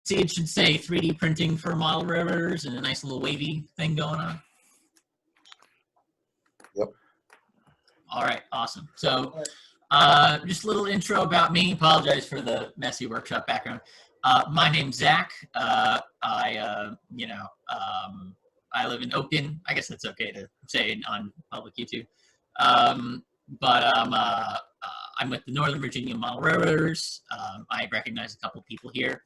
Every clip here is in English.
see, it should say 3D printing for model railroaders and a nice little wavy thing going on. Yep. All right, awesome. So just a little intro about me. Apologize for the messy workshop background. My name's Zach. I live in Oakton. I guess that's okay to say on public YouTube. I'm with the Northern Virginia Model Railroaders. I recognize a couple people here.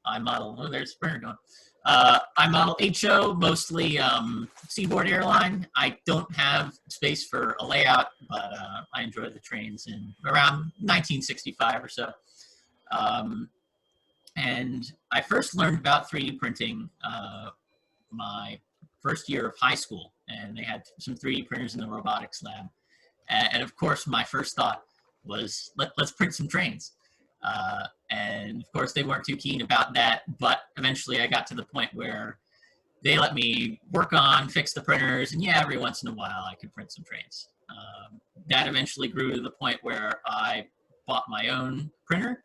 I model, oh, there's Sprinter going. I model HO, mostly Seaboard Airline. I don't have space for a layout, but I enjoy the trains in around 1965 or so. And I first learned about 3D printing my first year of high school, and they had some 3D printers in the robotics lab. And of course, my first thought was, let's print some trains. And of course, they weren't too keen about that, but eventually I got to the point where they let me work on, fix the printers, and yeah, every once in a while I could print some trains. That eventually grew to the point where I bought my own printer.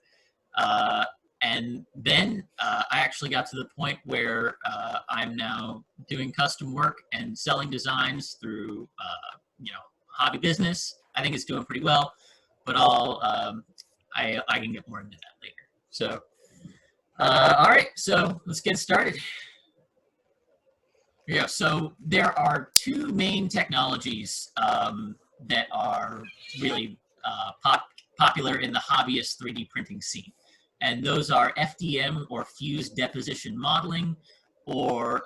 And then I actually got to the point where I'm now doing custom work and selling designs through, hobby business. I think it's doing pretty well, but I can get more into that later. So, all right, so let's get started. Yeah, so there are two main technologies that are really popular in the hobbyist 3D printing scene. And those are FDM, or fused deposition modeling, or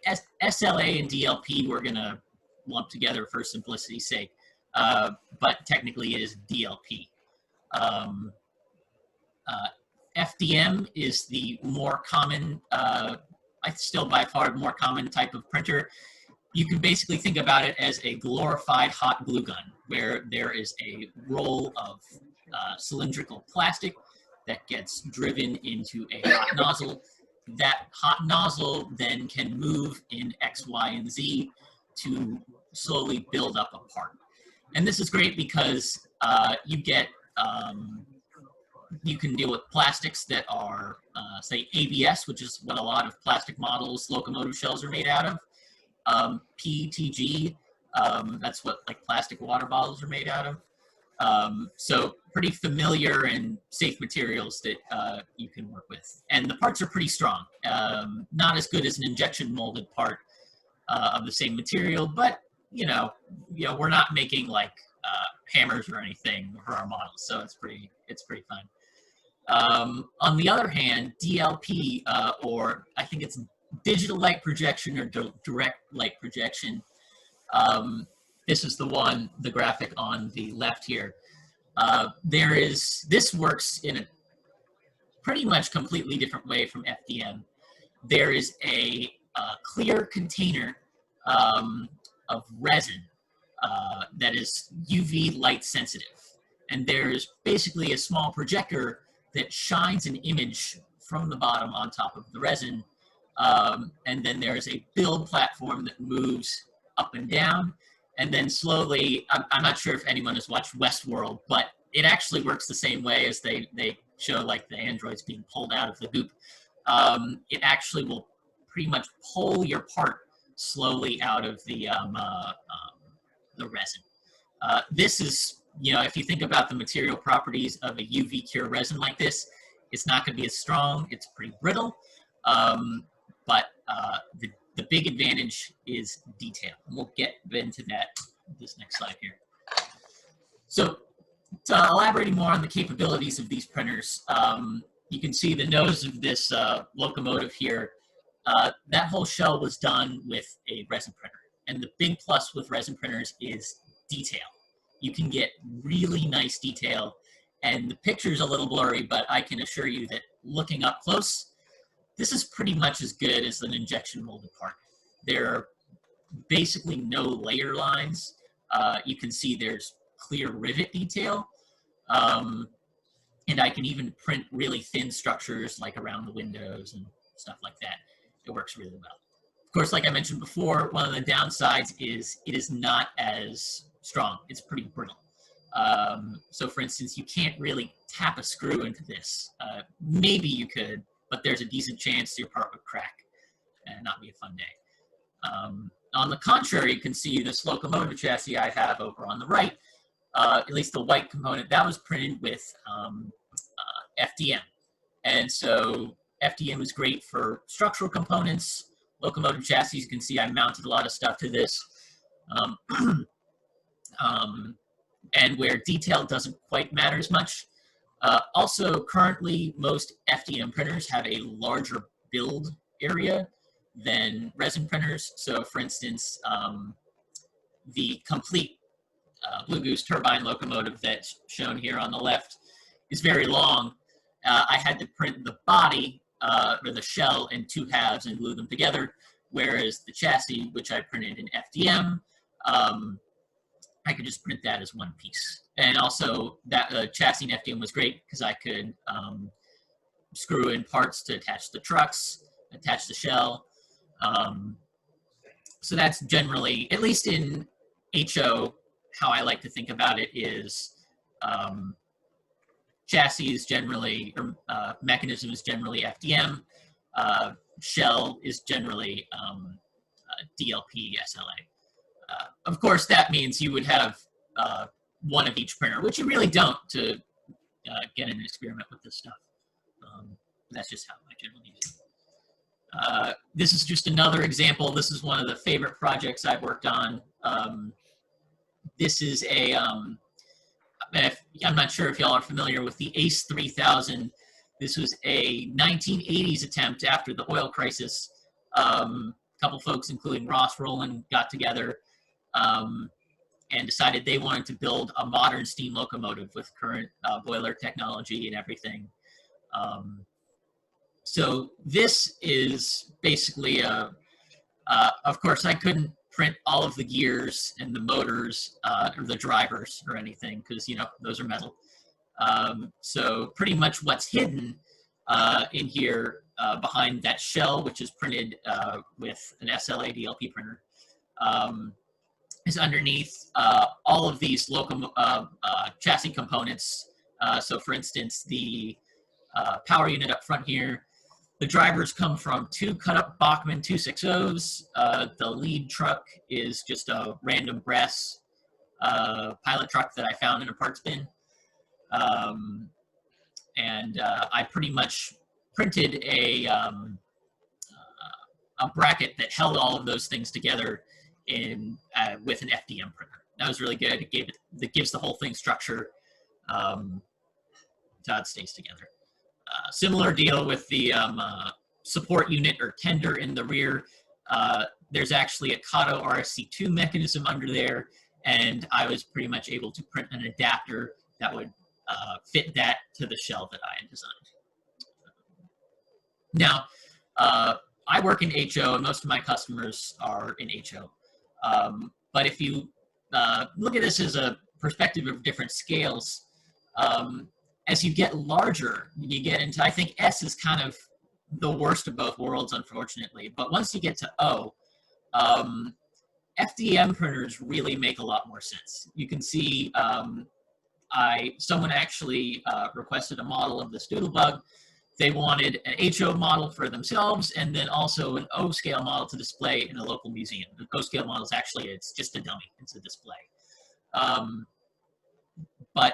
SLA and DLP we're going to lump together for simplicity's sake, but technically it is DLP. FDM is the more common, still by far more common type of printer. You can basically think about it as a glorified hot glue gun, where there is a roll of cylindrical plastic that gets driven into a hot nozzle. That hot nozzle then can move in X, Y, and Z to slowly build up a part. And this is great because you can deal with plastics that are, say, ABS, which is what a lot of plastic models, locomotive shells are made out of. PETG, that's what like plastic water bottles are made out of. So pretty familiar and safe materials that you can work with. And the parts are pretty strong. Not as good as an injection molded part of the same material, but we're not making like hammers or anything for our models, so it's pretty fun. On the other hand, DLP, or I think it's digital light projection or direct light projection. This is the graphic on the left here. This works in a pretty much completely different way from FDM. There is a clear container of resin that is UV light sensitive. And there's basically a small projector that shines an image from the bottom on top of the resin. And then there's a build platform that moves up and down. And then slowly, I'm not sure if anyone has watched Westworld, but it actually works the same way as they show like the androids being pulled out of the hoop. It actually will pretty much pull your part slowly out of the resin. This is, if you think about the material properties of a UV cure resin like this, it's not going to be as strong. It's pretty brittle, but the big advantage is detail. And we'll get into this next slide here. So to elaborating more on the capabilities of these printers, you can see the nose of this locomotive here. That whole shell was done with a resin printer. And the big plus with resin printers is detail. You can get really nice detail. And the picture's a little blurry, but I can assure you that looking up close, this is pretty much as good as an injection molded part. There are basically no layer lines. You can see there's clear rivet detail. And I can even print really thin structures like around the windows and stuff like that. It works really well. Of course, like I mentioned before, one of the downsides is it is not as strong. It's pretty brittle. So for instance, you can't really tap a screw into this. Maybe you could, but there's a decent chance your part would crack and not be a fun day. On the contrary, you can see this locomotive chassis I have over on the right, at least the white component, that was printed with FDM. And so FDM is great for structural components. Locomotive chassis, you can see I mounted a lot of stuff to this. And where detail doesn't quite matter as much. Also, currently, most FDM printers have a larger build area than resin printers. So for instance, the complete Blue Goose turbine locomotive that's shown here on the left is very long. I had to print the body or the shell in 2 halves and glue them together, whereas the chassis, which I printed in FDM, I could just print that as one piece. And also that chassis in FDM was great because I could screw in parts to attach the trucks, attach the shell. So that's generally, at least in HO, how I like to think about it is chassis is generally, or mechanism is generally FDM, shell is generally DLP, SLA. Of course, that means you would have one of each printer, which you really don't to get an experiment with this stuff. That's just how I generally use it. This is just another example. This is one of the favorite projects I've worked on. This is a, I'm not sure if y'all are familiar with the ACE 3000. This was a 1980s attempt after the oil crisis. A couple folks, including Ross Rowland, got together and decided they wanted to build a modern steam locomotive with current boiler technology and everything. So this is basically of course, I couldn't print all of the gears and the motors or the drivers or anything because, you know, those are metal. So pretty much what's hidden in here behind that shell, which is printed with an SLA DLP printer, is underneath all of these chassis components. So for instance, the power unit up front here, the drivers come from 2 cut-up Bachmann 260s. The lead truck is just a random brass pilot truck that I found in a parts bin. And I pretty much printed a bracket that held all of those things together in with an FDM printer. That was really good. It gives the whole thing structure so it stays together. Similar deal with the support unit or tender in the rear. There's actually a Kato RSC2 mechanism under there, and I was pretty much able to print an adapter that would fit that to the shell that I had designed. Now, I work in HO, and most of my customers are in HO. But if you look at this as a perspective of different scales, as you get larger, you get into, I think S is kind of the worst of both worlds, unfortunately. But once you get to O, FDM printers really make a lot more sense. You can see someone actually requested a model of this doodlebug. They wanted an HO model for themselves and then also an O scale model to display in a local museum. The O scale model is actually, it's just a dummy, it's a display. But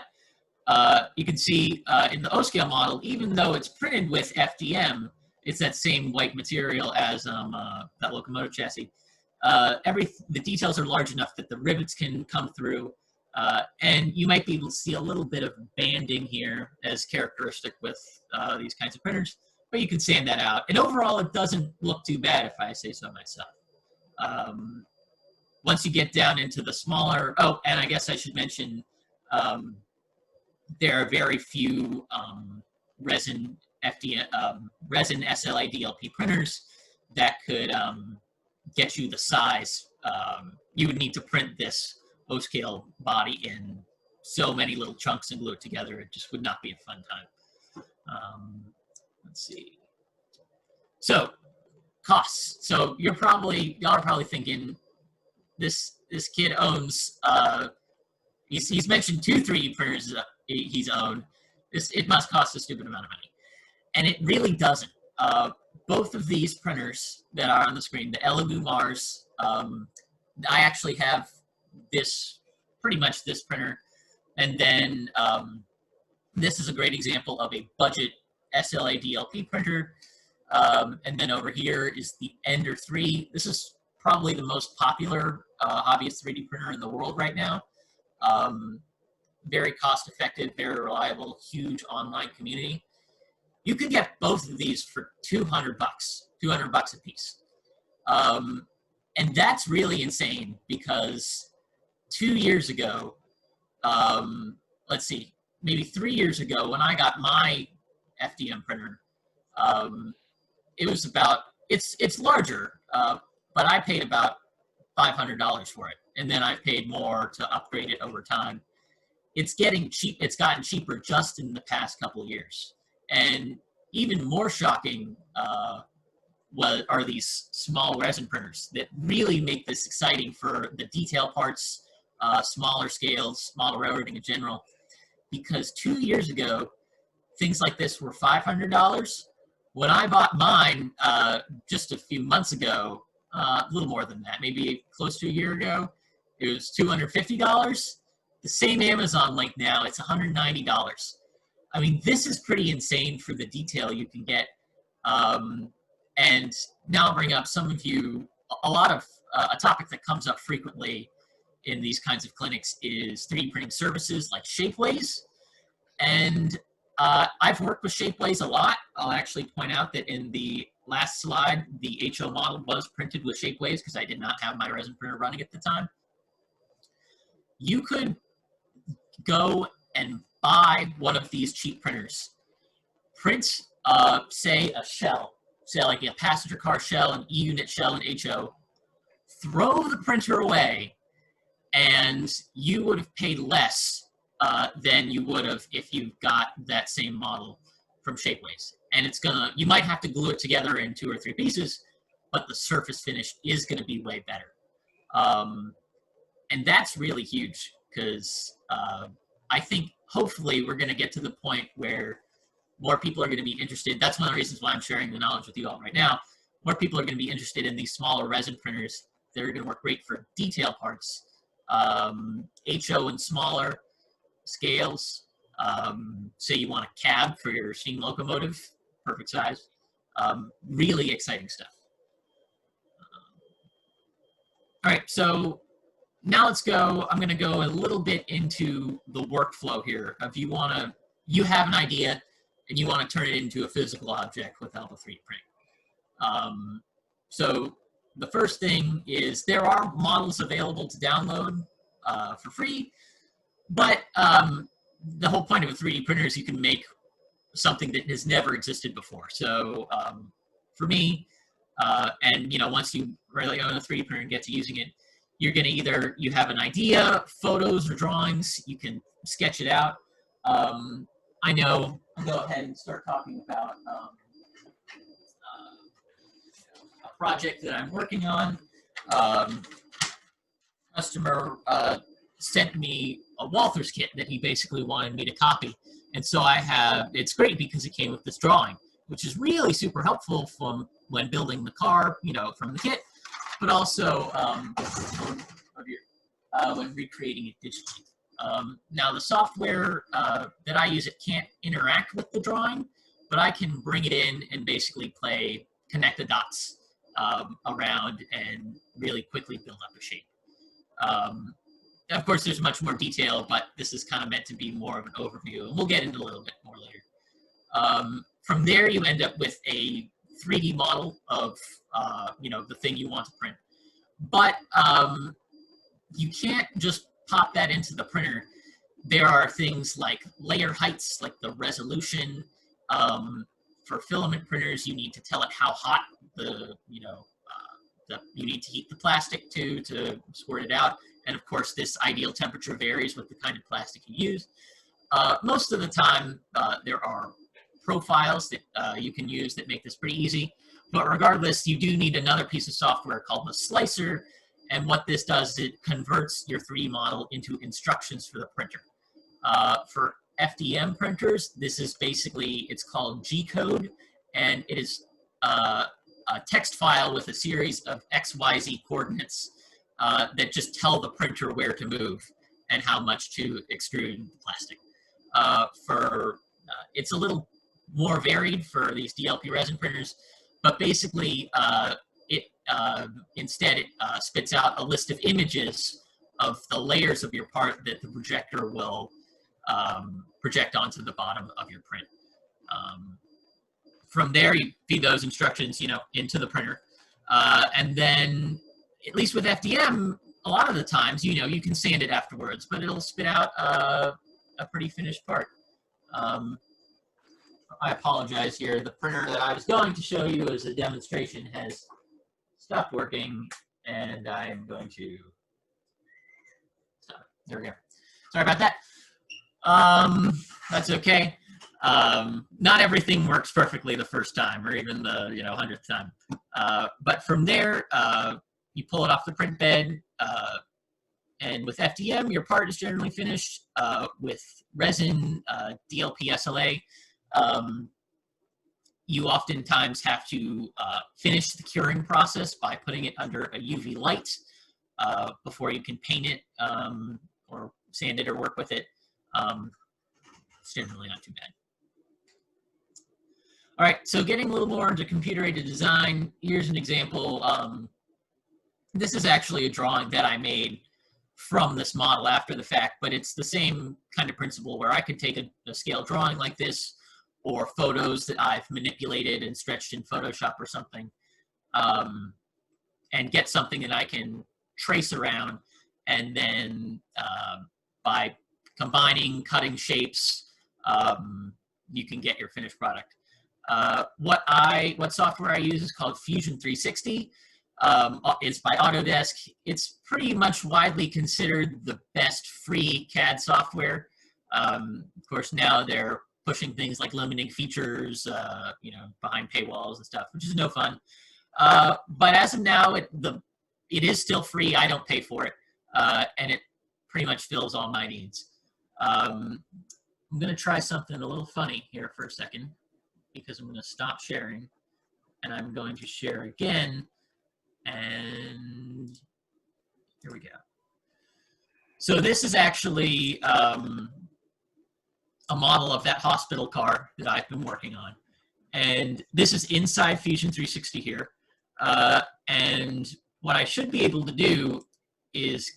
you can see in the O scale model, even though it's printed with FDM, it's that same white material as that locomotive chassis. The details are large enough that the rivets can come through, and you might be able to see a little bit of banding here as characteristic with these kinds of printers, but you can sand that out. And overall, it doesn't look too bad, if I say so myself. Once you get down into the smaller, oh, and I guess I should mention, there are very few resin SLA DLP printers that could get you the size. You would need to print this O-scale body in so many little chunks and glue it together. It just would not be a fun time. Let's see. So costs. So y'all are probably thinking this kid owns He's mentioned 2 3D printers he's owned. It must cost a stupid amount of money. And it really doesn't. Both of these printers that are on the screen, the Elegoo Mars, I actually have pretty much this printer. And then this is a great example of a budget SLA DLP printer. And then over here is the Ender 3. This is probably the most popular hobbyist 3D printer in the world right now. Very cost effective, very reliable, huge online community. You can get both of these for $200 a piece. And that's really insane because 2 years ago, let's see, maybe 3 years ago when I got my FDM printer, it was about, it's larger, but I paid about $500 for it. And then I've paid more to upgrade it over time. It's getting cheap. It's gotten cheaper just in the past couple of years. And even more shocking are these small resin printers that really make this exciting for the detail parts, smaller scales, smaller railroading in general. Because 2 years ago, things like this were $500. When I bought mine just a few months ago, a little more than that, maybe close to a year ago, it was $250. The same Amazon link now, it's $190. I mean, this is pretty insane for the detail you can get. And now I'll bring up some of you, a topic that comes up frequently in these kinds of clinics is 3D printing services like Shapeways. And I've worked with Shapeways a lot. I'll actually point out that in the last slide, the HO model was printed with Shapeways because I did not have my resin printer running at the time. You could go and buy one of these cheap printers, print, say, a shell, say like a passenger car shell, an E-unit shell in HO, throw the printer away, and you would have paid less than you would have if you got that same model from Shapeways. And you might have to glue it together in 2 or 3 pieces, but the surface finish is gonna be way better. And that's really huge because I think hopefully we're gonna get to the point where more people are gonna be interested. That's one of the reasons why I'm sharing the knowledge with you all right now. More people are gonna be interested in these smaller resin printers. They're gonna work great for detail parts. HO and smaller scales. Say you want a cab for your steam locomotive, perfect size. Really exciting stuff. All right, so now let's go. I'm going to go a little bit into the workflow here. If you have an idea and you want to turn it into a physical object with help of 3D printing. So the first thing is there are models available to download for free, but the whole point of a 3D printer is you can make something that has never existed before. So for me, and once you really own a 3D printer and get to using it, you're going to you have an idea, photos or drawings, you can sketch it out. I know, I'll go ahead and start talking about a project that I'm working on. Customer sent me a Walther's kit that he basically wanted me to copy. And so it's great because it came with this drawing, which is really super helpful from when building the car, from the kit, but also when recreating it digitally. Now the software that I use, it can't interact with the drawing, but I can bring it in and basically connect the dots around and really quickly build up a shape. Of course, there's much more detail, but this is kind of meant to be more of an overview, and we'll get into a little bit more later. From there, you end up with a 3D model of the thing you want to print. But you can't just pop that into the printer. There are things like layer heights, like the resolution. For filament printers, you need to tell it how hot you need to heat the plastic to squirt it out. And of course, this ideal temperature varies with the kind of plastic you use. Most of the time, there are profiles that you can use that make this pretty easy. But regardless, you do need another piece of software called the slicer. And what this does, it converts your 3D model into instructions for the printer. For FDM printers, this is basically, it's called G-code, and it is a text file with a series of XYZ coordinates that just tell the printer where to move and how much to extrude the plastic. It's a little more varied for these DLP resin printers, but basically instead it spits out a list of images of the layers of your part that the projector will project onto the bottom of your print. From there, you feed those instructions, into the printer, and then, at least with FDM, a lot of the times, you can sand it afterwards, but it'll spit out a pretty finished part. I apologize here. The printer that I was going to show you as a demonstration has stopped working, and I'm going to stop it. There we go. Sorry about that. That's okay. Not everything works perfectly the first time, or even the 100th time. But from there, you pull it off the print bed, and with FDM, your part is generally finished. With resin, DLP SLA, you oftentimes have to finish the curing process by putting it under a UV light before you can paint it or sand it or work with it. It's generally not too bad. All right, so getting a little more into computer-aided design, here's an example. This is actually a drawing that I made from this model after the fact, but it's the same kind of principle where I could take a scale drawing like this, or photos that I've manipulated and stretched in Photoshop or something, and get something that I can trace around, and then by combining, cutting shapes, you can get your finished product. What software I use is called Fusion 360. It's by Autodesk. It's pretty much widely considered the best free CAD software. Of course, now they're pushing things like limiting features, behind paywalls and stuff, which is no fun. But as of now, it is still free. I don't pay for it, and it pretty much fills all my needs. I'm going to try something a little funny here for a second, because I'm going to stop sharing, and I'm going to share again, and here we go. So this is actually a model of that hospital car that I've been working on. And this is inside Fusion 360 here. And what I should be able to do is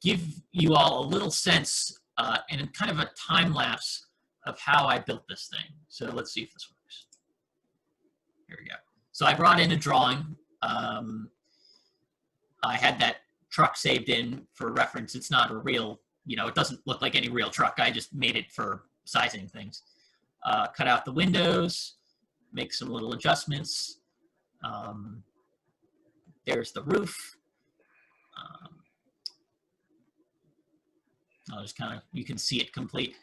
give you all a little sense and kind of a time lapse of how I built this thing. So let's see if this works. Here we go. So I brought in a drawing. I had that truck saved in for reference. It's not a real, it doesn't look like any real truck. I just made it for sizing things. Cut out the windows, make some little adjustments. There's the roof. I'll just kind of, you can see it complete.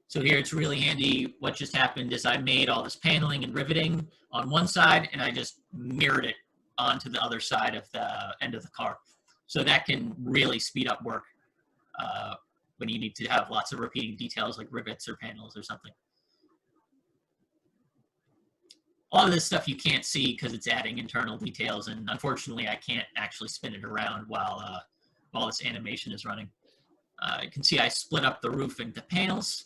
So here it's really handy. What just happened is I made all this paneling and riveting on one side, and I just mirrored it onto the other side of the end of the car. So that can really speed up work when you need to have lots of repeating details like rivets or panels or something. A lot of this stuff you can't see because it's adding internal details, and unfortunately I can't actually spin it around while this animation is running. You can see I split up the roof into panels.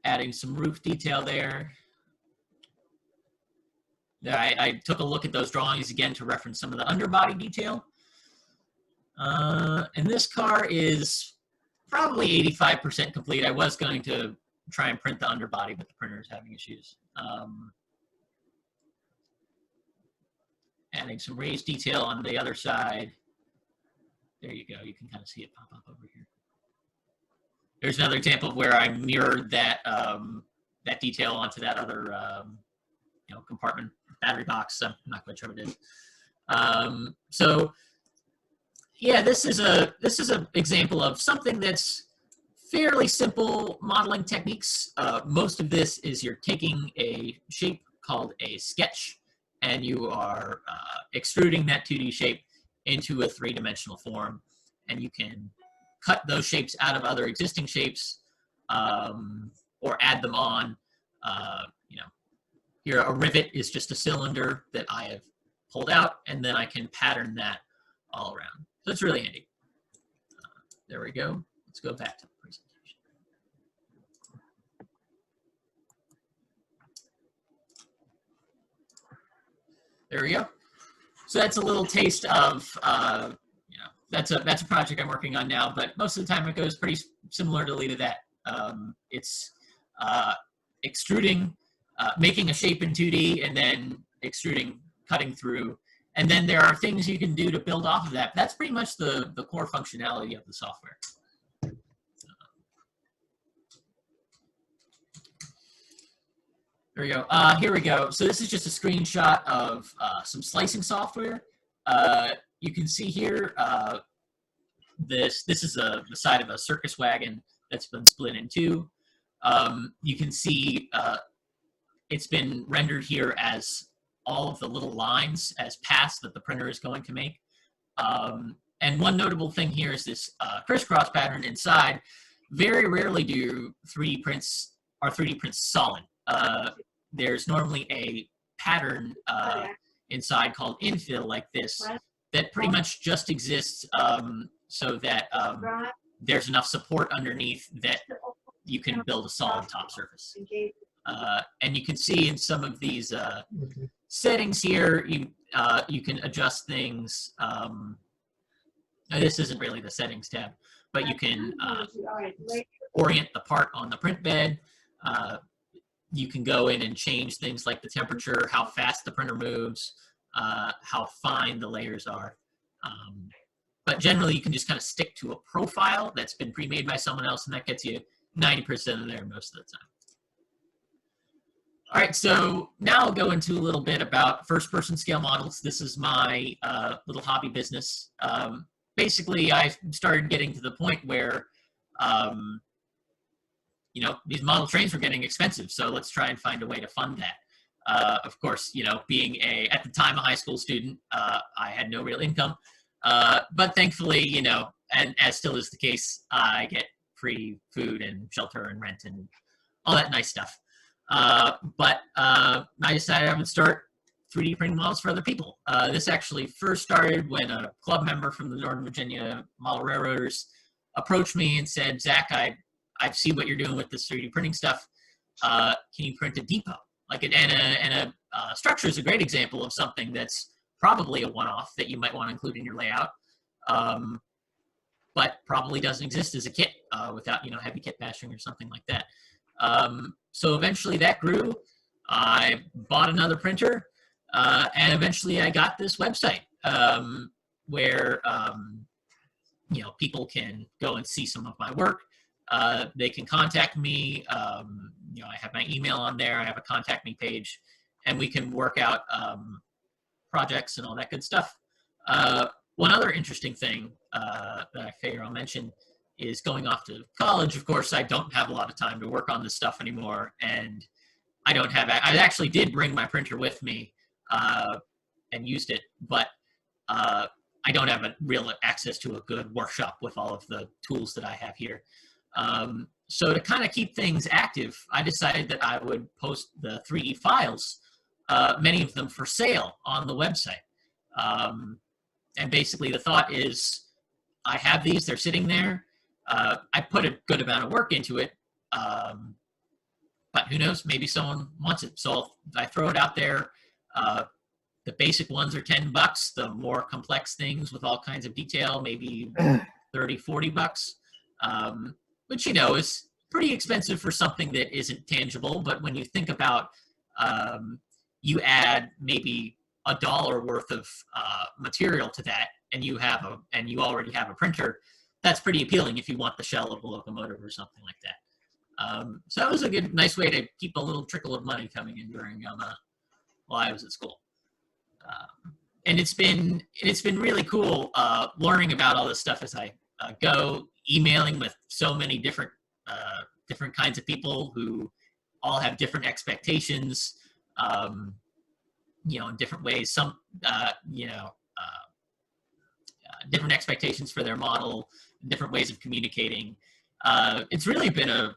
Adding some roof detail there. I took a look at those drawings again to reference some of the underbody detail. And this car is probably 85% complete. I was going to try and print the underbody, but the printer is having issues. Adding some raised detail on the other side. There you go. You can kind of see it pop up over here. There's another example of where I mirrored that that detail onto that other compartment battery box. I'm not quite sure what it is. So yeah, this is a example of something that's fairly simple modeling techniques. Most of this is you're taking a shape called a sketch, and you are extruding that 2D shape into a three-dimensional form, and you can cut those shapes out of other existing shapes, or add them on. You know, here a rivet is just a cylinder that I have pulled out, and then I can pattern that all around. So it's really handy. There we go. Let's go back to the presentation. There we go. So that's a little taste of, you know, that's a project I'm working on now, but most of the time it goes pretty similarly to that. It's extruding, making a shape in 2D, and then extruding, cutting through. And then there are things you can do to build off of that. That's pretty much the core functionality of the software. There we go. Here we go. So this is just a screenshot of some slicing software. You can see here, this is the side of a circus wagon that's been split in two. You can see it's been rendered here as all of the little lines as paths that the printer is going to make. And one notable thing here is this crisscross pattern inside. Very rarely do 3D prints solid. There's normally a pattern inside called infill like this that pretty much just exists so that there's enough support underneath that you can build a solid top surface. And you can see in some of these settings here, you can adjust things. This isn't really the settings tab, but you can orient the part on the print bed. You can go in and change things like the temperature, how fast the printer moves, how fine the layers are. But generally, you can just kind of stick to a profile that's been pre-made by someone else, and that gets you 90% of there most of the time. All right, so now I'll go into a little bit about first-person scale models. This is my little hobby business. Basically, I started getting to the point where, you know, these model trains were getting expensive, so let's try and find a way to fund that. Of course, you know, being at the time a high school student, I had no real income, but thankfully, you know, and as still is the case, I get free food and shelter and rent and all that nice stuff. But I decided I would start 3D printing models for other people. This actually first started when a club member from the Northern Virginia Model Railroaders approached me and said, Zach, I see what you're doing with this 3D printing stuff. Can you print a depot? Like a structure is a great example of something that's probably a one-off that you might want to include in your layout, but probably doesn't exist as a kit without, you know, heavy kit bashing or something like that. So eventually that grew. I bought another printer, and eventually I got this website where you know, people can go and see some of my work. They can contact me. You know, I have my email on there. I have a contact me page, and we can work out projects and all that good stuff. One other interesting thing that I figure I'll mention is going off to college. Of course, I don't have a lot of time to work on this stuff anymore, and I actually did bring my printer with me and used it, but I don't have a real access to a good workshop with all of the tools that I have here. So to kind of keep things active, I decided that I would post the 3D files, many of them for sale, on the website. And basically the thought is, I have these, they're sitting there. I put a good amount of work into it, but who knows, maybe someone wants it. So I throw it out there. The basic ones are $10. The more complex things with all kinds of detail, maybe 30, 40 bucks. Which, you know, is pretty expensive for something that isn't tangible. But when you think about, you add maybe $1 worth of material to that, and you already have a printer, that's pretty appealing if you want the shell of a locomotive or something like that. So that was a nice way to keep a little trickle of money coming in during while I was at school. and it's been really cool learning about all this stuff as I go, emailing with so many different kinds of people who all have different expectations, in different ways. Some, different expectations for their model, different ways of communicating. It's really been a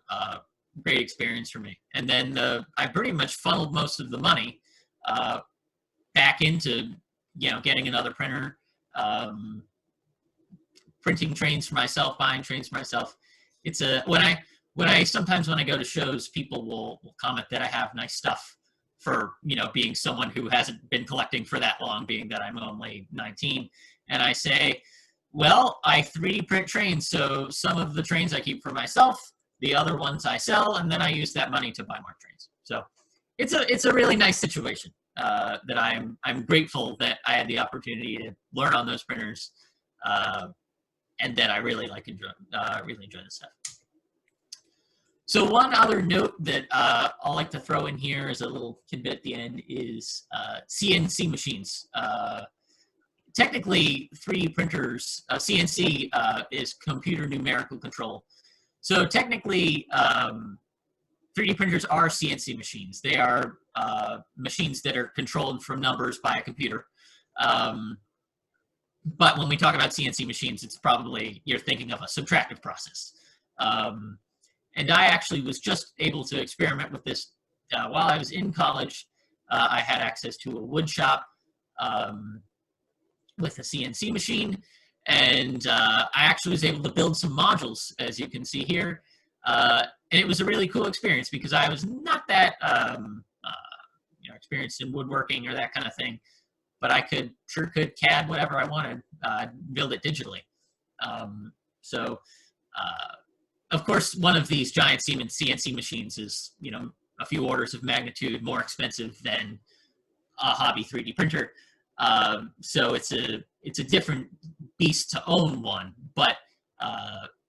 great experience for me. And then I pretty much funneled most of the money back into, getting another printer, printing trains for myself, buying trains for myself. It's sometimes when I go to shows, people will comment that I have nice stuff for, being someone who hasn't been collecting for that long, being that I'm only 19. And I say, well, I 3D print trains, so some of the trains I keep for myself, the other ones I sell, and then I use that money to buy more trains. So it's a really nice situation that I'm grateful that I had the opportunity to learn on those printers, and that I really enjoy this stuff. So one other note that I'll like to throw in here as a little tidbit at the end is CNC machines. Technically, 3D printers, CNC is computer numerical control. So technically, 3D printers are CNC machines. They are machines that are controlled from numbers by a computer. But when we talk about CNC machines, it's probably, you're thinking of a subtractive process. And I actually was just able to experiment with this while I was in college. I had access to a wood shop with a CNC machine, and I actually was able to build some modules, as you can see here. And it was a really cool experience because I was not that experienced in woodworking or that kind of thing, but I sure could CAD whatever I wanted, build it digitally. Of course, one of these giant Siemens CNC machines is, a few orders of magnitude more expensive than a hobby 3D printer. So it's a different beast to own one, but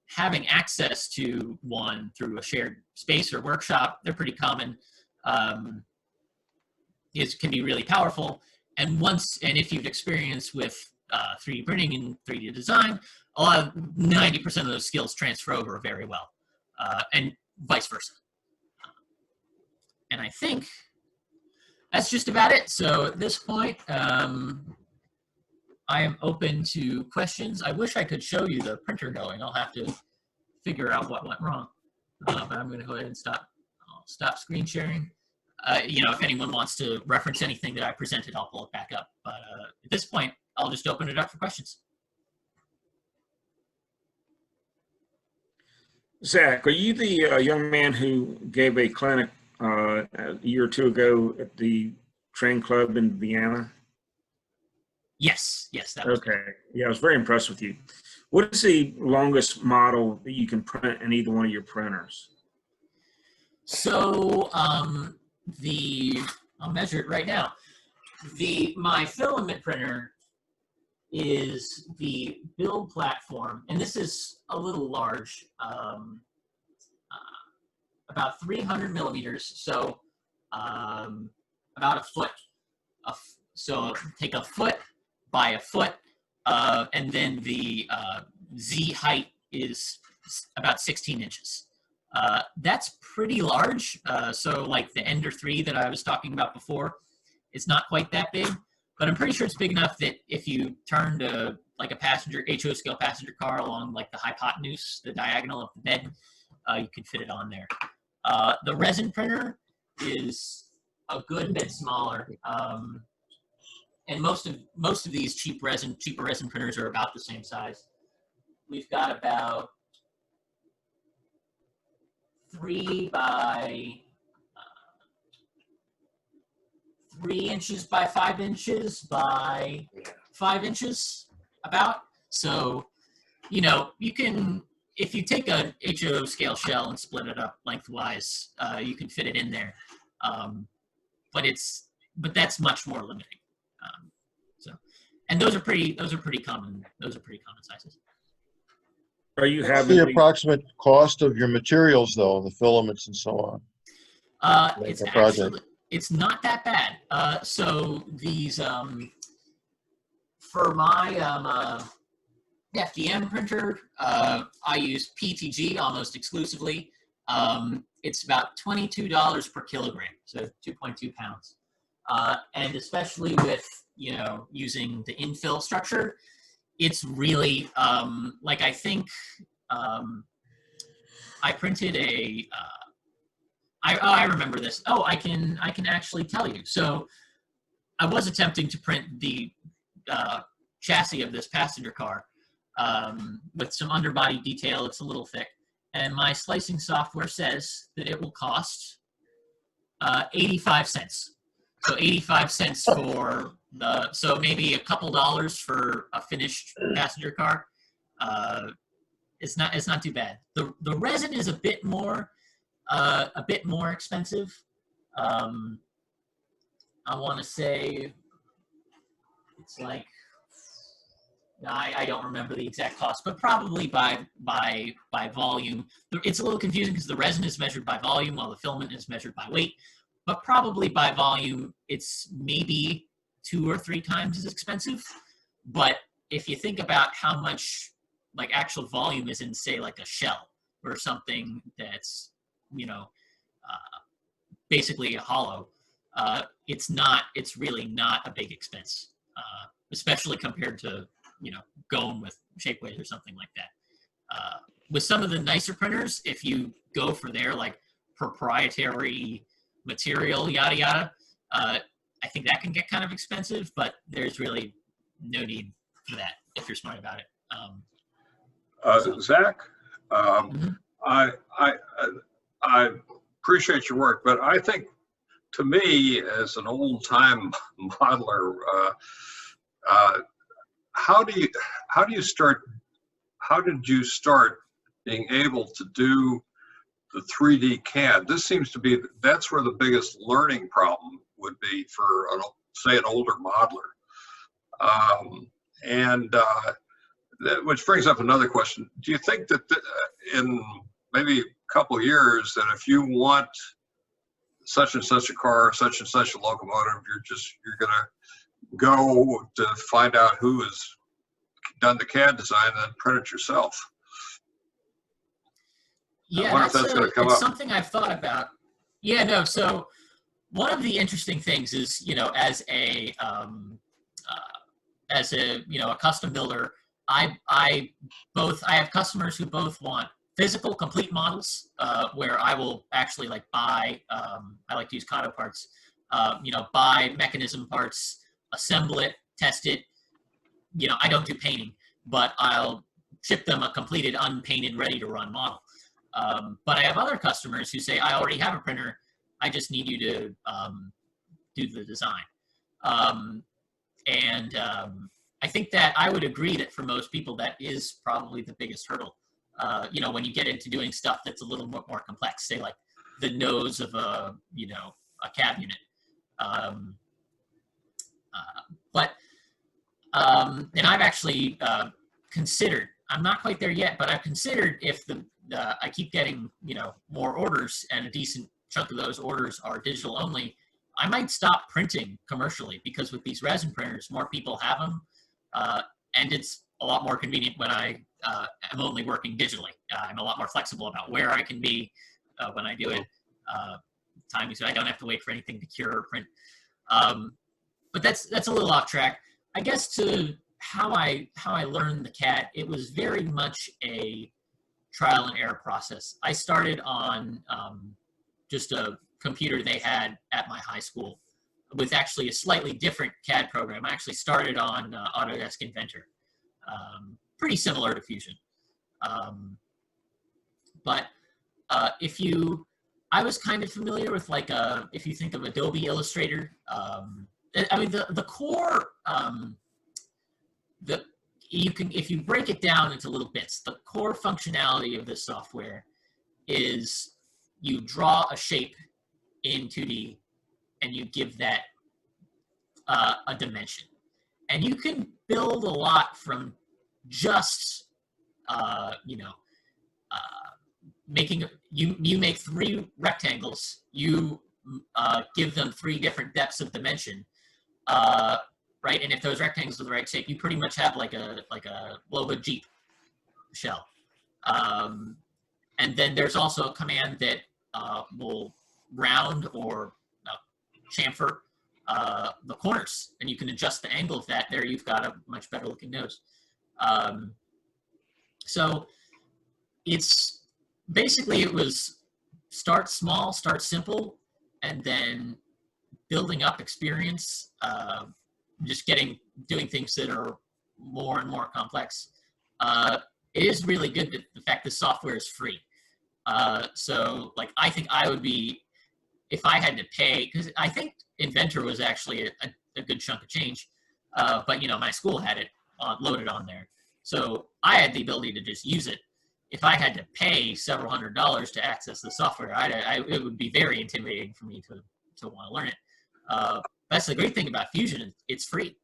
having access to one through a shared space or workshop, they're pretty common, can be really powerful. And if you've experienced with 3D printing and 3D design, 90% of those skills transfer over very well, and vice versa. And I think that's just about it. So at this point, I am open to questions. I wish I could show you the printer going. I'll have to figure out what went wrong. But I'm going to go ahead and stop screen sharing. If anyone wants to reference anything that I presented, I'll pull it back up. But at this point, I'll just open it up for questions. Zach, are you the young man who gave a clinic a year or two ago at the train club in Vienna? Yes, that was okay. Yeah, I was very impressed with you. What is the longest model that you can print in either one of your printers? So I'll measure it right now. My filament printer is the build platform, and this is a little large, about 300 millimeters, so about a foot. So take a foot by a foot, and then the Z height is about 16 inches. That's pretty large. So like the Ender 3 that I was talking about before, it's not quite that big, but I'm pretty sure it's big enough that if you turned like a HO scale passenger car along like the hypotenuse, the diagonal of the bed, you could fit it on there. The resin printer is a good bit smaller. And most of these cheaper resin printers are about the same size. We've got about 3 inches by 5 inches by 5 inches about. So, you can, if you take a HO scale shell and split it up lengthwise, you can fit it in there. But that's much more limiting. And those are pretty common sizes. Are you having the approximate cost of your materials, though, the filaments and so on? It's not that bad. So these for my FDM printer, I use PTG almost exclusively. It's about $22 per kilogram, so 2.2 pounds. And especially with, using the infill structure, it's really, like I think I printed I remember this. Oh, I can actually tell you. So I was attempting to print the chassis of this passenger car with some underbody detail. It's a little thick. And my slicing software says that it will cost 85 cents. So 85 cents for so maybe a couple dollars for a finished passenger car. It's not too bad. The resin is a bit more expensive. I want to say it's like, I don't remember the exact cost, but probably by volume. It's a little confusing because the resin is measured by volume while the filament is measured by weight, but probably by volume, it's maybe 2 or 3 times as expensive. But if you think about how much like actual volume is in, say, like a shell or something that's, basically a hollow, it's really not a big expense, especially compared to, going with Shapeways or something like that. With some of the nicer printers, if you go for their like proprietary material, yada, yada, I think that can get kind of expensive, but there's really no need for that if you're smart about it. Zach, Mhm. I appreciate your work, but I think, to me, as an old-time modeler, how did you start being able to do the 3D CAD? This seems to be, that's where the biggest learning problem would be for, say, an older modeler. Which brings up another question. Do you think that in maybe a couple of years, that if you want such and such a car, such and such a locomotive, you're going to go to find out who has done the CAD design and then print it yourself? Yeah, I wonder if that's going to come it's up. something I've thought about. Yeah, no. So one of the interesting things is, as a a custom builder, I have customers who both want physical complete models, where I will actually like buy, I like to use Kato parts, buy mechanism parts, assemble it, test it. I don't do painting, but I'll ship them a completed, unpainted, ready to run model. But I have other customers who say, I already have a printer, I just need you to do the design. I think that I would agree that for most people, that is probably the biggest hurdle. When you get into doing stuff that's a little more complex, say like the nose of a cab unit. And I've actually considered, I'm not quite there yet, but I've considered if I keep getting, more orders and a decent chunk of those orders are digital only, I might stop printing commercially, because with these resin printers, more people have them. And it's a lot more convenient when I am only working digitally. I'm a lot more flexible about where I can be when I do it. Timing, so I don't have to wait for anything to cure or print. But that's a little off track. I guess to how I learned the CAD, it was very much a trial and error process. I started on just a computer they had at my high school with actually a slightly different CAD program. I actually started on Autodesk Inventor, pretty similar to Fusion. I was kind of familiar with like if you think of Adobe Illustrator, I mean the core, if you break it down into little bits, the core functionality of this software is you draw a shape in 2D and you give that a dimension. And you can build a lot from just, you make 3 rectangles, you give them 3 different depths of dimension, right? And if those rectangles are the right shape, you pretty much have like a low-hood Jeep shell. And then there's also a command that will round or chamfer the corners, and you can adjust the angle of that. There you've got a much better looking nose. So it's basically, it was start small, start simple, and then building up experience, just doing things that are more and more complex. It is really good that the fact the software is free. So like, I think I would be, if I had to pay, because I think Inventor was actually a good chunk of change, but you know, my school had it loaded on there. So I had the ability to just use it. If I had to pay several $100s to access the software, it would be very intimidating for me to want to learn it. That's the great thing about Fusion, it's free.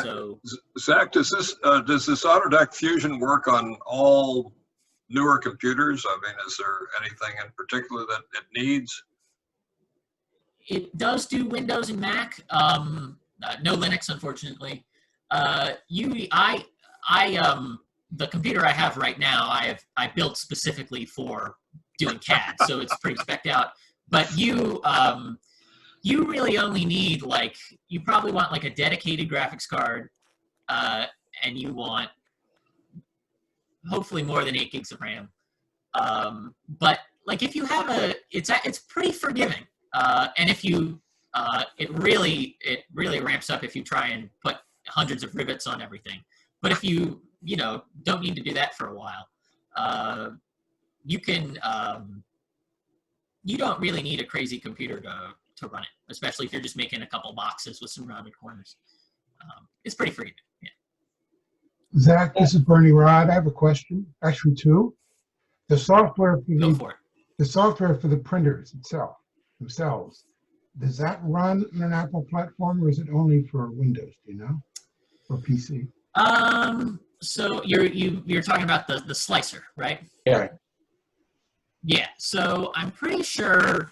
So Zach, does this Autodesk Fusion work on all newer computers? I mean, is there anything in particular that it needs? It does do Windows and Mac. No Linux, unfortunately. The computer I have right now, I built specifically for doing CAD, so it's pretty spec'd out. But you really only need, like, you probably want like a dedicated graphics card, and you want hopefully more than 8 gigs of RAM. But like, if you have it's pretty forgiving. And if you, it really ramps up if you try and put hundreds of rivets on everything. But if you don't need to do that for a while, you can, you don't really need a crazy computer to run it, especially if you're just making a couple boxes with some rounded corners. It's pretty free. Yeah. Zach, this is Bernie Rod. I have a question, actually two. The software for the software for the printers themselves, does that run on an Apple platform, or is it only for Windows? Do you know, or PC? So you're talking about the slicer, right? Yeah. Yeah. So I'm pretty sure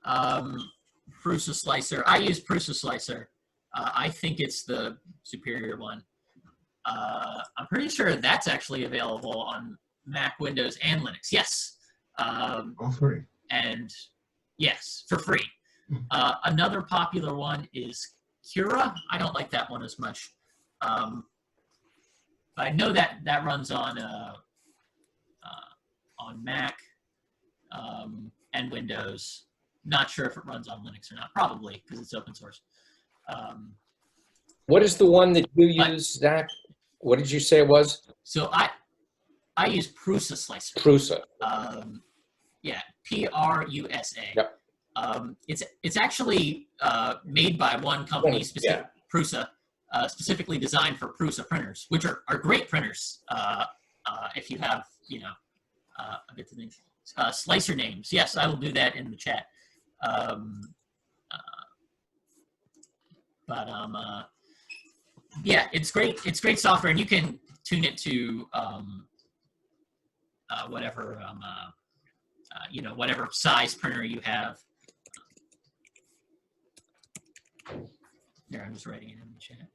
Prusa Slicer. I use Prusa Slicer. I think it's the superior one. I'm pretty sure that's actually available on Mac, Windows, and Linux. Yes. All three. And yes, for free. Another popular one is Cura. I don't like that one as much. But I know that runs on Mac and Windows. Not sure if it runs on Linux or not. Probably, because it's open source. What is the one that you use, Zach? What did you say it was? So I use Prusa Slicer. Prusa. Yeah, Prusa. Yep. It's actually made by one company, Prusa, specifically designed for Prusa printers, which are great printers. If you have, a bit of things. Slicer names. Yes, I will do that in the chat. Yeah, it's great. It's great software, and you can tune it to whatever whatever size printer you have. There, I'm just writing it in the chat.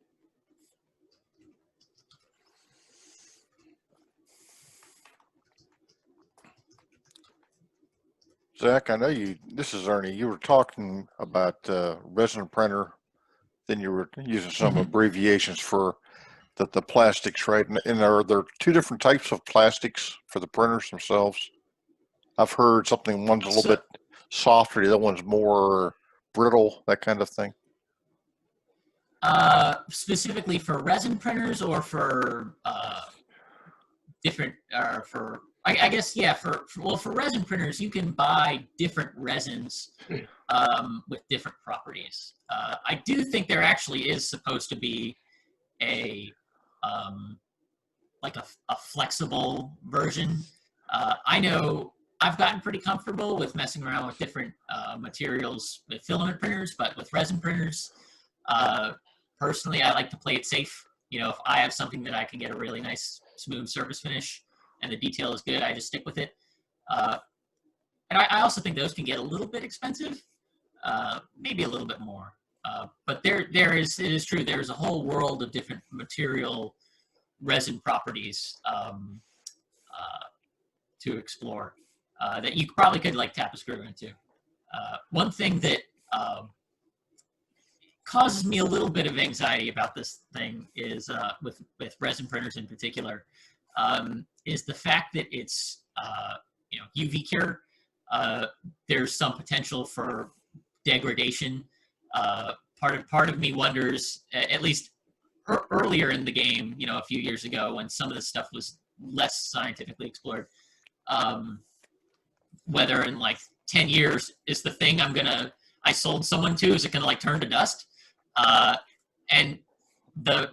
Zach, I know this is Ernie, you were talking about resin printer, then you were using some abbreviations for the plastics, right? And are there two different types of plastics for the printers themselves? I've heard something, one's a little bit softer, the other one's more brittle, that kind of thing. Specifically for resin printers, or for different, I guess, yeah, for resin printers, you can buy different resins with different properties. I do think there actually is supposed to be a flexible version. I know I've gotten pretty comfortable with messing around with different materials with filament printers, but with resin printers, personally, I like to play it safe. If I have something that I can get a really nice smooth surface finish and the detail is good, I just stick with it. And I also think those can get a little bit expensive, maybe a little bit more. But it is true, there's a whole world of different material resin properties to explore that you probably could like tap a screw into. One thing that causes me a little bit of anxiety about this thing is with resin printers in particular, is the fact that it's UV cure. There's some potential for degradation. Part of me wonders, at least earlier in the game, a few years ago when some of this stuff was less scientifically explored, whether in like 10 years is the thing I sold someone to, is it gonna like turn to dust? And the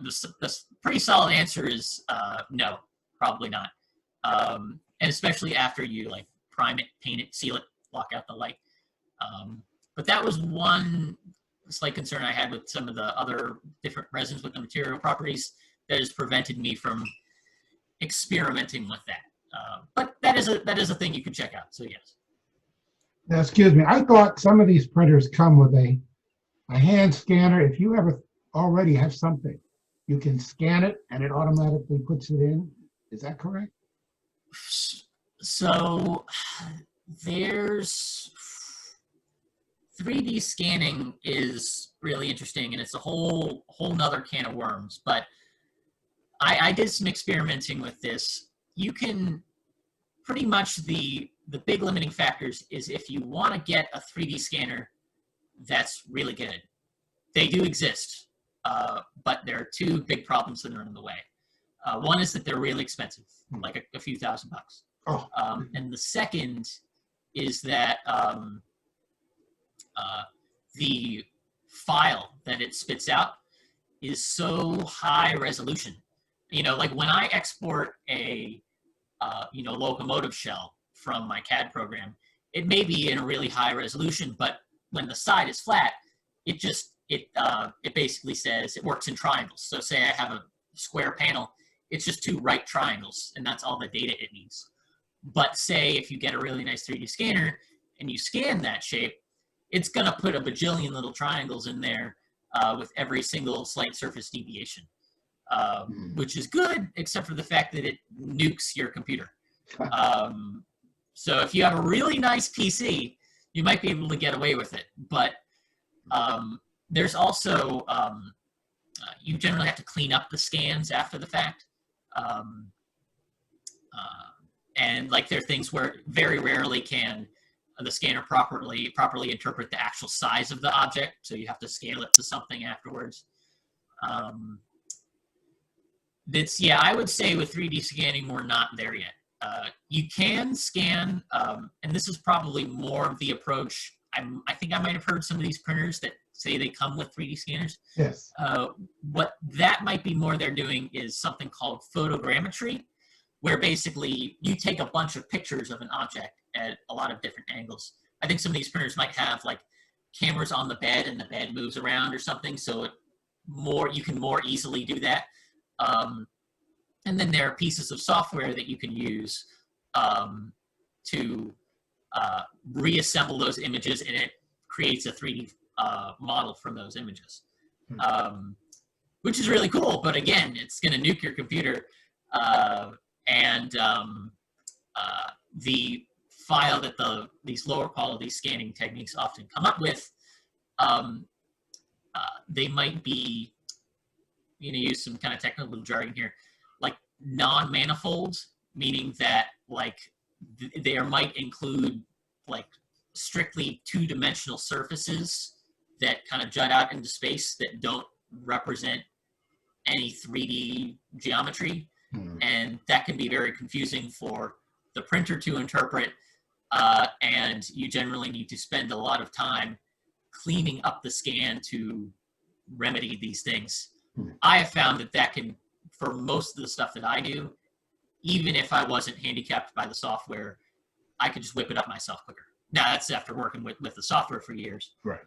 pretty solid answer is no, probably not. And especially after you like prime it, paint it, seal it, block out the light. But that was one slight concern I had with some of the other different resins with the material properties that has prevented me from experimenting with that. But that is a thing you can check out. So yes. Now, excuse me. I thought some of these printers come with a hand scanner. If you ever already have something, you can scan it and it automatically puts it in. Is that correct? So there's 3D scanning is really interesting, and it's a whole nother can of worms. But I did some experimenting with this. You can pretty much the big limiting factors is if you want to get a 3D scanner that's really good. They do exist, but there are two big problems that are in the way. One is that they're really expensive, like a few $1,000 bucks. Oh. And the second is that the file that it spits out is so high resolution. Like when I export a locomotive shell from my CAD program, it may be in a really high resolution, but when the side is flat, it basically says it works in triangles. So say I have a square panel, it's just two right triangles, and that's all the data it needs. But say if you get a really nice 3D scanner and you scan that shape, it's gonna put a bajillion little triangles in there with every single slight surface deviation, which is good, except for the fact that it nukes your computer. So if you have a really nice PC, you might be able to get away with it. But there's also, you generally have to clean up the scans after the fact. And like there are things where very rarely can the scanner properly interpret the actual size of the object, so you have to scale it to something afterwards. I would say with 3D scanning, we're not there yet. You can scan, and this is probably more of the approach. I think I might have heard some of these printers that say they come with 3D scanners. Yes. What that might be more they're doing is something called photogrammetry, where basically you take a bunch of pictures of an object at a lot of different angles. I think some of these printers might have like cameras on the bed and the bed moves around or something, so you can more easily do that. And then there are pieces of software that you can use to reassemble those images, and it creates a 3D model from those images, which is really cool. But again, it's going to nuke your computer. And the file that these lower quality scanning techniques often come up with, they might be, use some kind of technical jargon here, like non-manifold, meaning that like they might include like strictly two-dimensional surfaces that kind of jut out into space that don't represent any 3D geometry. And that can be very confusing for the printer to interpret, and you generally need to spend a lot of time cleaning up the scan to remedy these things. I have found that can, for most of the stuff that I do, even if I wasn't handicapped by the software, I could just whip it up myself quicker. Now, that's after working with the software for years. Right.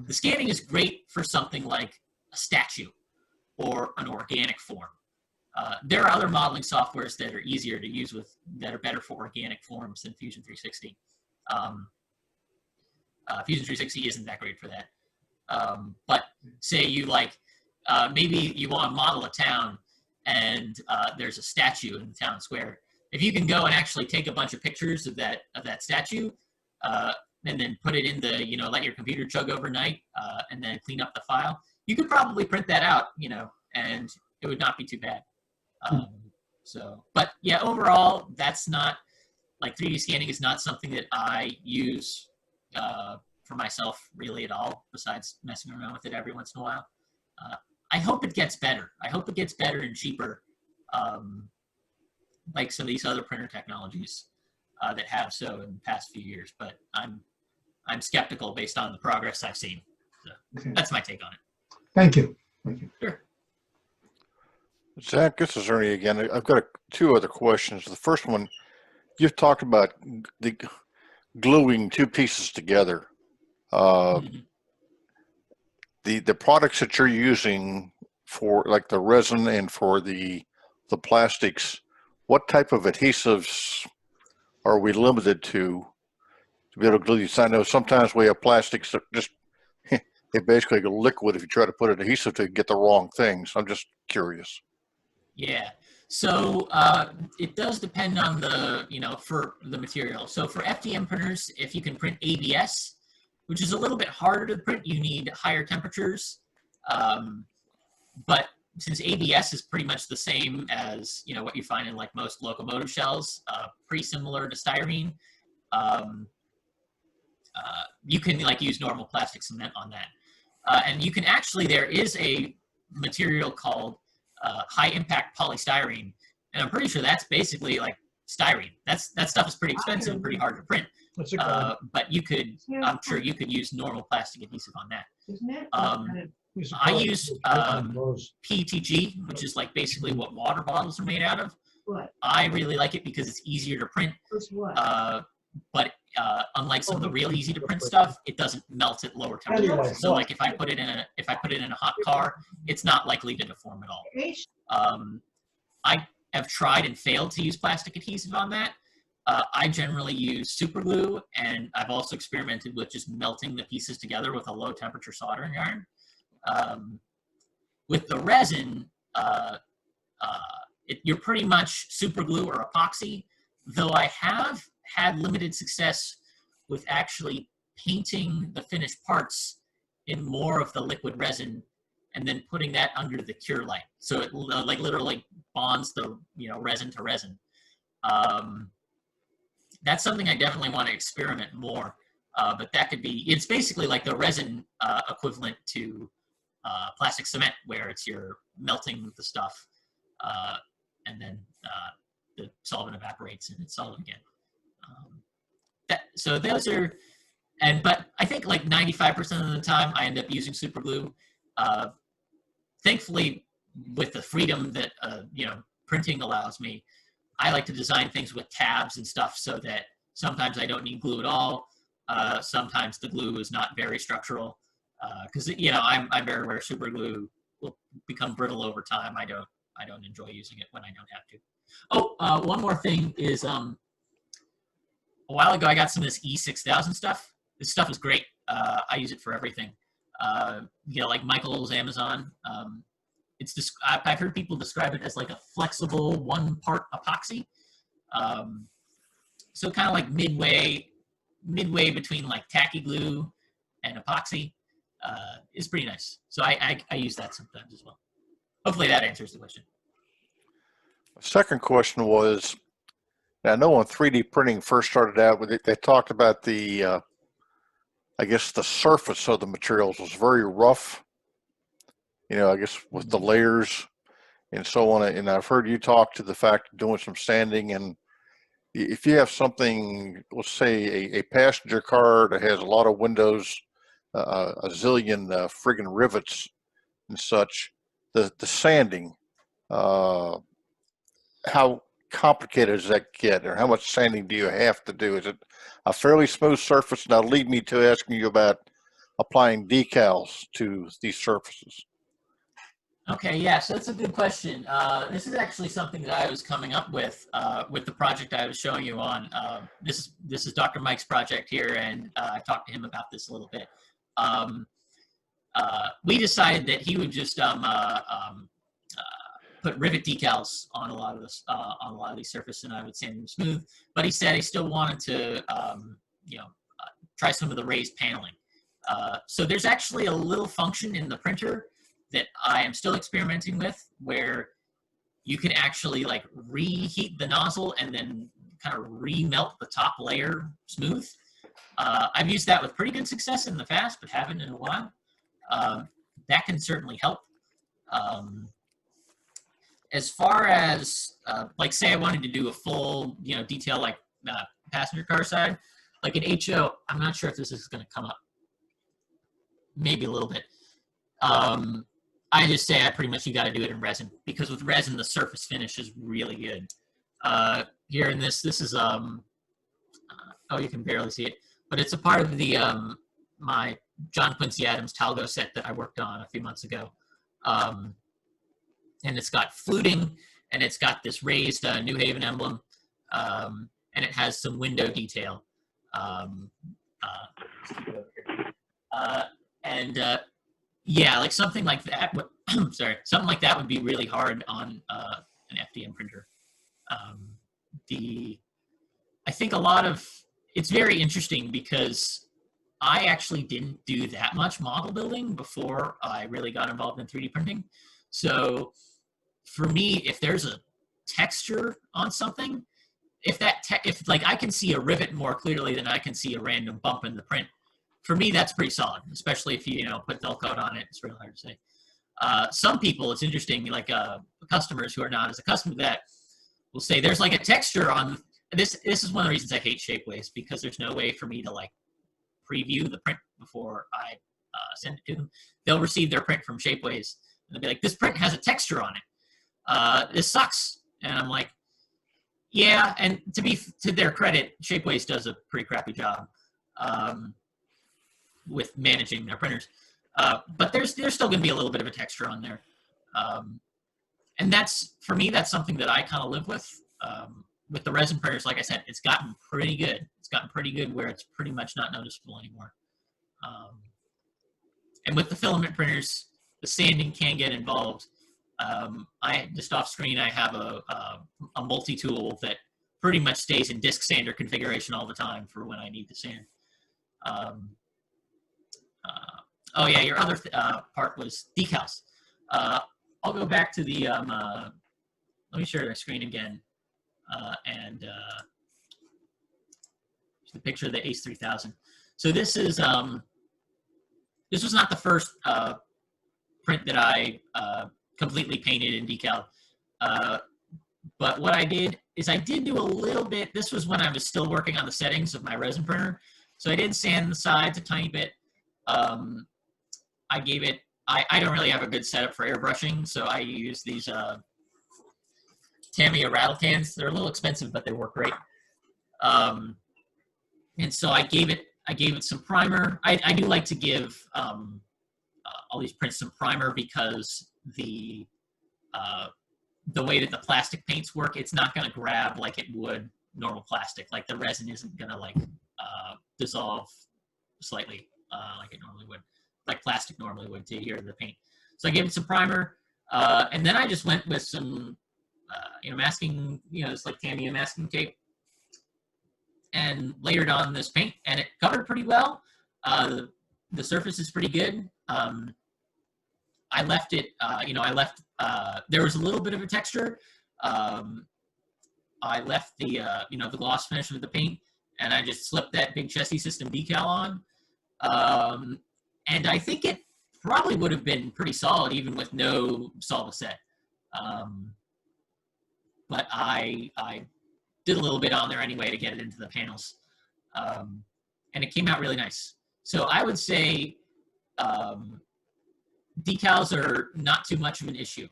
The scanning is great for something like a statue or an organic form. There are other modeling softwares that are easier to use that are better for organic forms than Fusion 360. Fusion 360 isn't that great for that. But say you like, maybe you want to model a town and there's a statue in the town square. If you can go and actually take a bunch of pictures of that statue, and then put it in the, let your computer chug overnight, and then clean up the file, you could probably print that out, and it would not be too bad. But yeah, overall, that's not, like 3D scanning is not something that I use for myself really at all, besides messing around with it every once in a while. I hope it gets better. I hope it gets better and cheaper, like some of these other printer technologies that have so in the past few years. But I'm skeptical based on the progress I've seen. So that's my take on it. Thank you. Thank you. Sure. Zach, this is Ernie again. I've got two other questions. The first one, you've talked about the gluing two pieces together. The products that you're using for like the resin and for the plastics, what type of adhesives are we limited to be able to glue these? I know sometimes we have plastics that just they basically go liquid if you try to put an adhesive to get the wrong things. I'm just curious. Yeah. So it does depend on the, for the material. So for FDM printers, if you can print ABS, which is a little bit harder to print, you need higher temperatures. But since ABS is pretty much the same as, what you find in like most locomotive shells, pretty similar to styrene, you can like use normal plastic cement on that. And you can actually, there is a material called high impact polystyrene, and I'm pretty sure that's basically like styrene. That stuff is pretty expensive and pretty hard to print. But you could, I'm sure you could use normal plastic adhesive on that. I use PETG, which is like basically what water bottles are made out of. I really like it because it's easier to print. But unlike some of the real easy to print stuff, it doesn't melt at lower temperatures. So like if I put it in a hot car, it's not likely to deform at all. I have tried and failed to use plastic adhesive on that. I generally use super glue, and I've also experimented with just melting the pieces together with a low temperature soldering iron. With the resin, you're pretty much super glue or epoxy, though I have had limited success with actually painting the finished parts in more of the liquid resin and then putting that under the cure light. So it like literally bonds the resin to resin. That's something I definitely want to experiment more. But that could be, it's basically like the resin equivalent to plastic cement, where you're melting the stuff and then the solvent evaporates and it's solid again. So those are, but I think like 95% of the time I end up using super glue. Thankfully, with the freedom that printing allows me, I like to design things with tabs and stuff so that sometimes I don't need glue at all. Sometimes the glue is not very structural because I'm very aware super glue will become brittle over time. I don't enjoy using it when I don't have to. Oh, one more thing is a while ago I got some of this E6000 stuff. This stuff is great. I use it for everything. Like Michael's Amazon. I've heard people describe it as like a flexible one-part epoxy. So kind of like midway between like tacky glue and epoxy. Is pretty nice. So I use that sometimes as well. Hopefully that answers the question. Second question was, now I know when 3D printing first started out with it, they talked about the, I guess the surface of the materials was very rough, I guess with the layers and so on. And I've heard you talk to the fact of doing some sanding, and if you have something, let's say a passenger car that has a lot of windows, a zillion friggin' rivets and such, the sanding, how complicated does that get, or how much sanding do you have to do? Is it a fairly smooth surface? Now lead me to asking you about applying decals to these surfaces. Okay, yeah, so that's a good question. This is actually something that I was coming up with the project I was showing you on. This is Dr. Mike's project here, and I talked to him about this a little bit. we decided that he would just put rivet decals on a lot of this on a lot of these surfaces, and I would sand them smooth. But he said he still wanted to try some of the raised paneling. So there's actually a little function in the printer that I am still experimenting with, where you can actually like reheat the nozzle and then kind of remelt the top layer smooth. I've used that with pretty good success in the past, but haven't in a while. That can certainly help. As far as like, say I wanted to do a full, detail like passenger car side, like an HO, I'm not sure if this is going to come up. Maybe a little bit. I just say you got to do it in resin, because with resin the surface finish is really good. Here in this is oh, you can barely see it, but it's a part of the my John Quincy Adams Talgo set that I worked on a few months ago. And it's got fluting, and it's got this raised New Haven emblem, and it has some window detail. Yeah, like something like that. Something like that would be really hard on an FDM printer. I think it's very interesting, because I actually didn't do that much model building before I really got involved in 3D printing. So for me, if there's a texture on something, if like I can see a rivet more clearly than I can see a random bump in the print, for me that's pretty solid, especially if you put dull coat on it. It's really hard to say. Some people, it's interesting, like customers who are not as accustomed to that will say there's like a texture on this. This is one of the reasons I hate Shapeways, because there's no way for me to like preview the print before I send it to them. They'll receive their print from Shapeways and they'll be like, this print has a texture on it. This sucks. And I'm like, yeah. And to their credit, Shapeways does a pretty crappy job with managing their printers. But there's still going to be a little bit of a texture on there. And for me, that's something that I kind of live with. With the resin printers, like I said, it's gotten pretty good. It's gotten pretty good where it's pretty much not noticeable anymore. And with the filament printers, the sanding can get involved. Just off screen, I have a multi-tool that pretty much stays in disc sander configuration all the time for when I need to sand. Oh yeah, your other part was decals. I'll go back to the, let me share the screen again. The picture of the Ace 3000. So this is, this was not the first print that I completely painted in decal. But what I did is I did do a little bit. This was when I was still working on the settings of my resin printer. So I did sand the sides a tiny bit. I gave it, I don't really have a good setup for airbrushing, so I use these Tamiya rattle cans. They're a little expensive, but they work great. And so I gave it some primer. I do like to give all these prints some primer, because the way that the plastic paints work, it's not going to grab like it would normal plastic. Like the resin isn't going to like dissolve slightly like it normally would, like plastic normally would to adhere to the paint. So I gave it some primer, and then I just went with some masking, it's like Tamiya masking tape, and layered on this paint, and it covered pretty well. The surface is pretty good. I left it, there was a little bit of a texture. I left the, the gloss finish of the paint, and I just slipped that big chassis system decal on. And I think it probably would have been pretty solid even with no Solva set. But I did a little bit on there anyway to get it into the panels. And it came out really nice. So I would say decals are not too much of an issue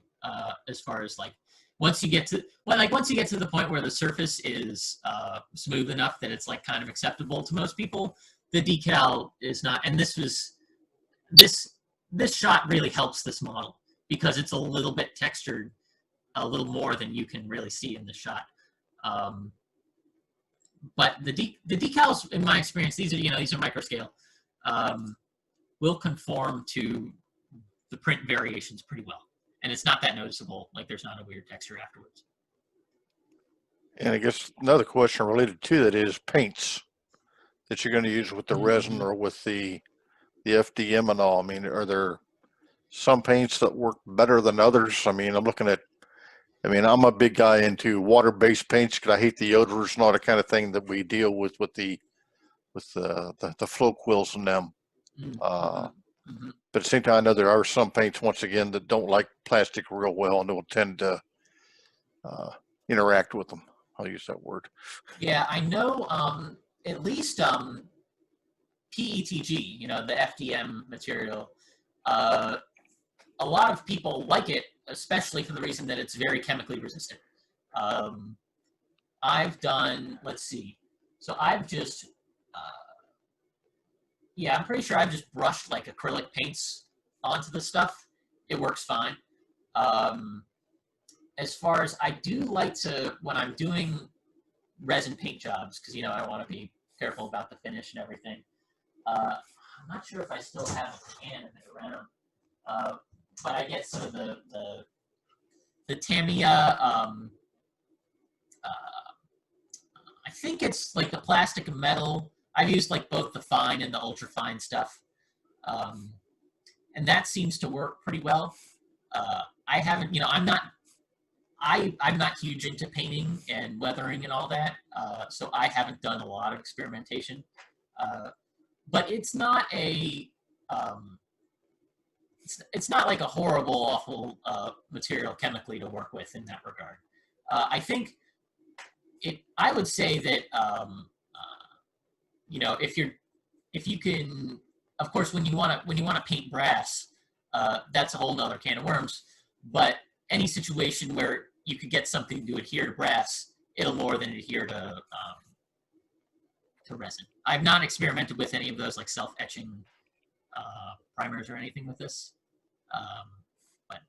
as far as like, once you get to the point where the surface is smooth enough that it's like kind of acceptable to most people, the decal is not. And this shot really helps this model, because it's a little bit textured, a little more than you can really see in the shot. But the decals, in my experience, these are micro scale. will conform to the print variations pretty well. And it's not that noticeable, like there's not a weird texture afterwards. And I guess another question related to that is paints that you're going to use with the resin or with the FDM and all. I mean, are there some paints that work better than others? I mean, I'm a big guy into water-based paints because I hate the odors and all the kind of thing that we deal with the flow quills and them. But at the same time, I know there are some paints, once again, that don't like plastic real well and will tend to interact with them. I'll use that word. Yeah, I know at least PETG, the FDM material, a lot of people like it, especially for the reason that it's very chemically resistant. I've done, let's see, so I've just, I'm pretty sure I've just brushed like acrylic paints onto the stuff. It works fine. As far as I do like to, when I'm doing resin paint jobs, because I want to be careful about the finish and everything. I'm not sure if I still have a can of it around, but I get some of the Tamiya. I think it's like the plastic and metal. I've used like both the fine and the ultra fine stuff, and that seems to work pretty well. I haven't, I'm not huge into painting and weathering and all that, so I haven't done a lot of experimentation. But it's not a, it's not like a horrible, awful material chemically to work with in that regard. I think I would say that, if you can, of course, when you want to paint brass, that's a whole nother can of worms. But any situation where you could get something to adhere to brass, it'll more than adhere to resin. I've not experimented with any of those like self-etching primers or anything with this. But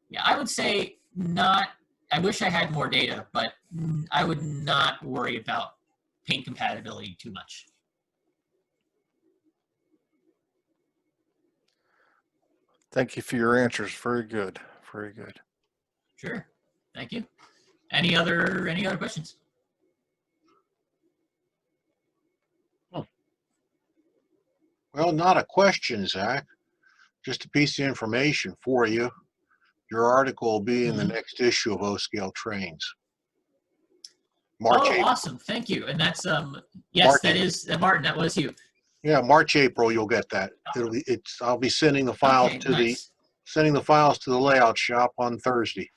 yeah, I would say not. I wish I had more data, but I would not worry about paint compatibility too much. Thank you for your answers. Very good. Very good. Sure. Thank you. Any other questions? Well, not a question, Zach. Just a piece of information for you. Your article will be in the next issue of O-Scale Trains. March, April. Awesome. Thank you. And that's yes, that is Martin. That was you. Yeah, March, April. You'll get that. I'll be sending the files sending the files to the layout shop on Thursday.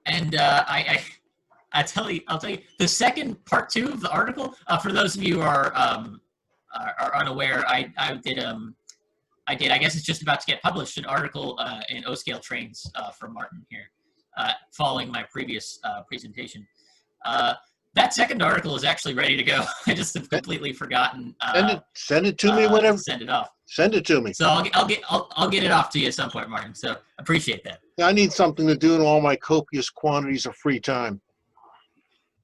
And I'll tell you, the second part 2 of the article, for those of you who are unaware, I guess it's just about to get published, an article in O-Scale Trains from Martin here, following my previous presentation. That second article is actually ready to go. I just have completely forgotten. Send it to me whenever. Send it off. Send it to me. So I'll get it off to you at some point, Martin. So appreciate that. I need something to do in all my copious quantities of free time.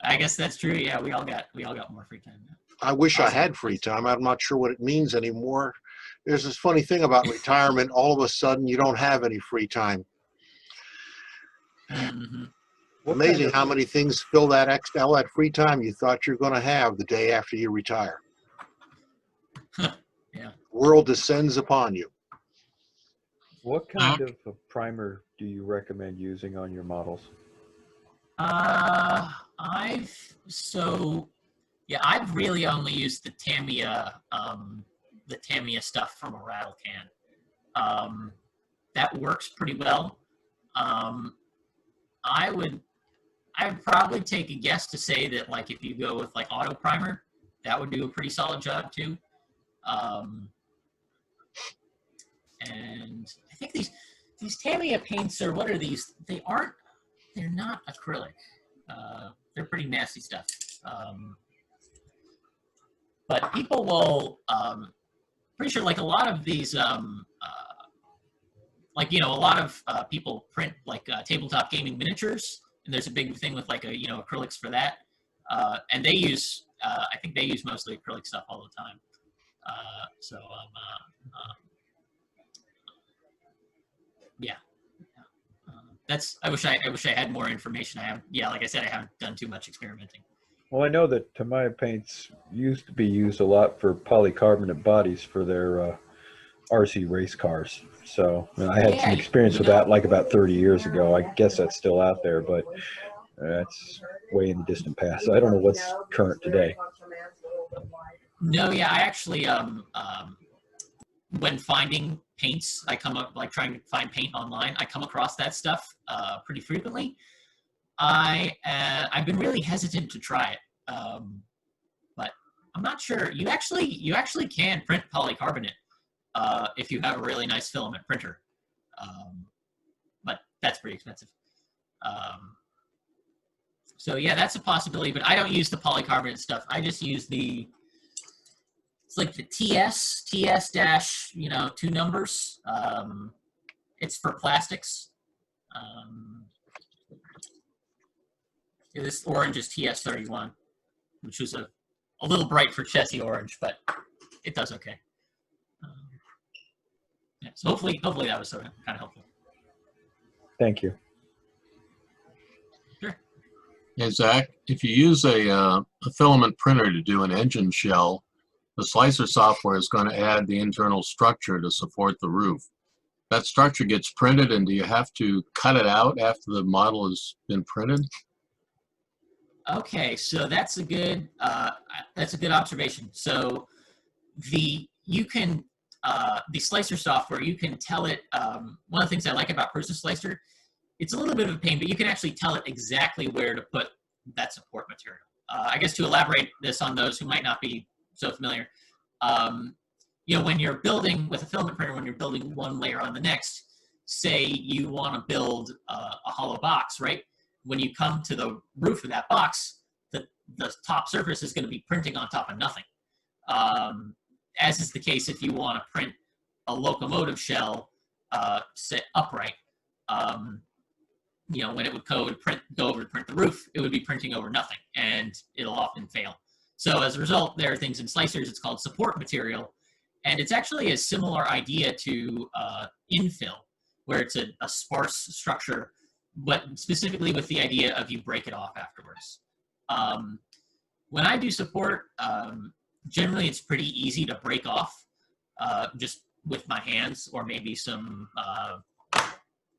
I guess that's true. Yeah, we all got more free time now. I wish I had free time. I'm not sure what it means anymore. There's this funny thing about retirement. All of a sudden, you don't have any free time. Mm-hmm. Amazing how many things fill all that free time you thought you're going to have the day after you retire. Yeah. World descends upon you. What kind of a primer do you recommend using on your models? I've really only used the Tamiya stuff from a rattle can. That works pretty well. I would probably take a guess to say that, like, if you go with like auto primer, that would do a pretty solid job too. And I think these Tamiya paints are, what are these? They're not acrylic. They're pretty nasty stuff. But people will, pretty sure, like, a lot of these, a lot of people print like tabletop gaming miniatures, and there's a big thing with like acrylics for that. And they use, I think they use mostly acrylic stuff all the time. Yeah. That's. I wish I had more information. I have. Yeah, like I said, I haven't done too much experimenting. Well, I know that Tamiya paints used to be used a lot for polycarbonate bodies for their RC race cars. So I had some experience with that like about 30 years ago. I guess that's still out there, but that's way in the distant past. I don't know what's current today. No, yeah, I actually when finding paints, I come up like trying to find paint online. I come across that stuff pretty frequently. I've been really hesitant to try it, but I'm not sure. You actually can print polycarbonate if you have a really nice filament printer, but that's pretty expensive. So yeah, that's a possibility. But I don't use the polycarbonate stuff. I just use it's like the TS dash 2 numbers. It's for plastics. This orange is TS31, which was a little bright for Chessie orange, but it does okay. Yeah, so hopefully that was kind of helpful. Thank you. Sure. Hey, Zach, if you use a filament printer to do an engine shell, the slicer software is going to add the internal structure to support the roof. That structure gets printed, and do you have to cut it out after the model has been printed? Okay, so that's a good observation. So the slicer software, you can tell it. One of the things I like about Person Slicer, it's a little bit of a pain, but you can actually tell it exactly where to put that support material. I guess to elaborate this on those who might not be so familiar, when you're building with a filament printer, when you're building one layer on the next, say you want to build a hollow box, right? When you come to the roof of that box, the top surface is going to be printing on top of nothing. As is the case if you want to print a locomotive shell set upright. When it would go over to print the roof, it would be printing over nothing, and it'll often fail. So as a result, there are things in slicers, it's called support material, and it's actually a similar idea to infill, where it's a sparse structure, but specifically with the idea of you break it off afterwards. When I do support, generally it's pretty easy to break off just with my hands, or maybe some,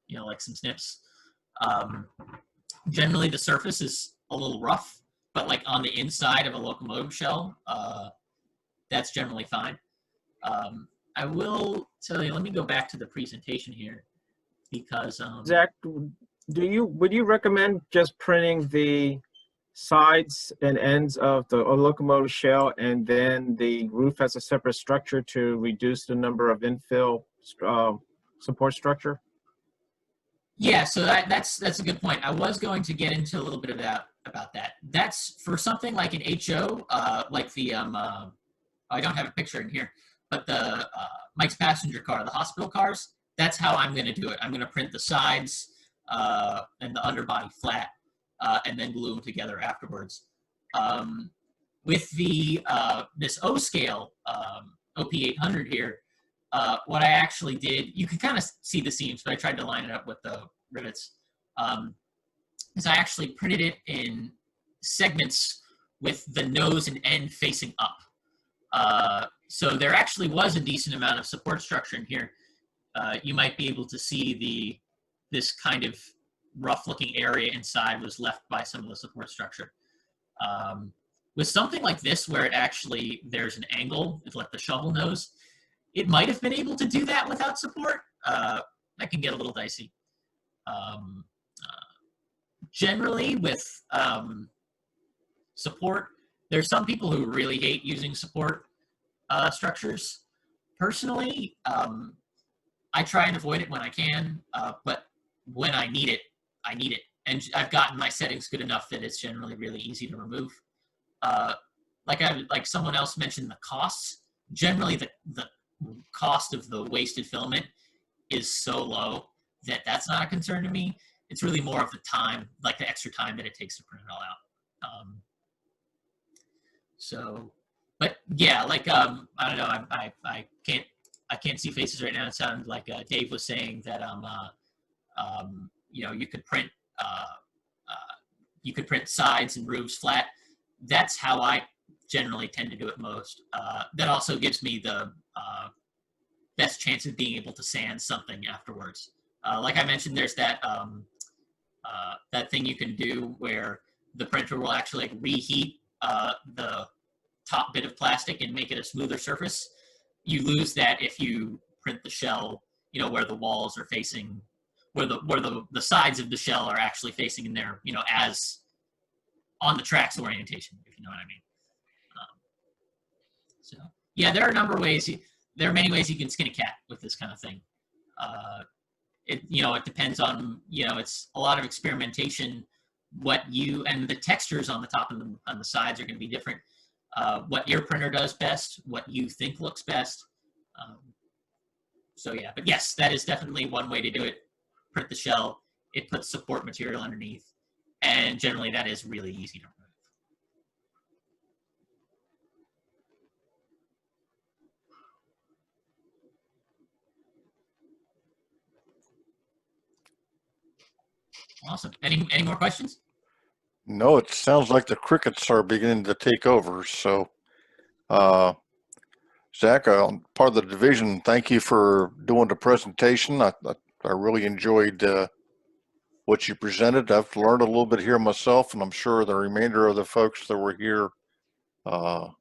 like some snips. Generally the surface is a little rough, but like on the inside of a locomotive shell, that's generally fine. I will tell you, let me go back to the presentation here, because Zach, would you recommend just printing the sides and ends of the locomotive shell and then the roof as a separate structure to reduce the number of infill support structure? Yeah, so that's a good point. I was going to get into a little bit of about that. That's for something like an HO, like the I don't have a picture in here, but the Mike's passenger car, the hospital cars. That's how I'm going to do it. I'm going to print the sides and the underbody flat, and then glue them together afterwards. With the this O scale OP800 here, what I actually did, you can kind of see the seams, but I tried to line it up with the rivets, is I actually printed it in segments with the nose and end facing up. So there actually was a decent amount of support structure in here. You might be able to see this kind of rough looking area inside was left by some of the support structure. With something like this, where it actually, there's an angle, it's like the shovel nose, it might have been able to do that without support. That can get a little dicey. Generally with support, there's some people who really hate using support structures. Personally, I try and avoid it when I can, but when I need it, I need it. And I've gotten my settings good enough that it's generally really easy to remove. Like someone else mentioned, the costs. Generally, the cost of the wasted filament is so low that that's not a concern to me. It's really more of the time, like the extra time that it takes to print it all out. but yeah, like I don't know, I can't see faces right now. It sounded like Dave was saying that you know, you could print sides and roofs flat. That's how I generally tend to do it most. That also gives me the best chance of being able to sand something afterwards. Like I mentioned, there's that that thing you can do where the printer will actually like reheat the top bit of plastic and make it a smoother surface. You lose that if you print the shell, you know, where the walls are facing, where the sides of the shell are actually facing in there, you know, as on the tracks orientation, if you know what I mean. So yeah, there are a number of ways. There are many ways you can skin a cat with this kind of thing. It depends on, you know, it's a lot of experimentation. What you and the textures on the top and on the sides are going to be different. What your printer does best, what you think looks best. So yeah, but yes, that is definitely one way to do it. Print the shell. It puts support material underneath, and generally that is really easy to remove. Awesome. Any more questions? No, it sounds like the crickets are beginning to take over. So, Zach, part of the division, thank you for doing the presentation. I really enjoyed what you presented. I've learned a little bit here myself, and I'm sure the remainder of the folks that were here learned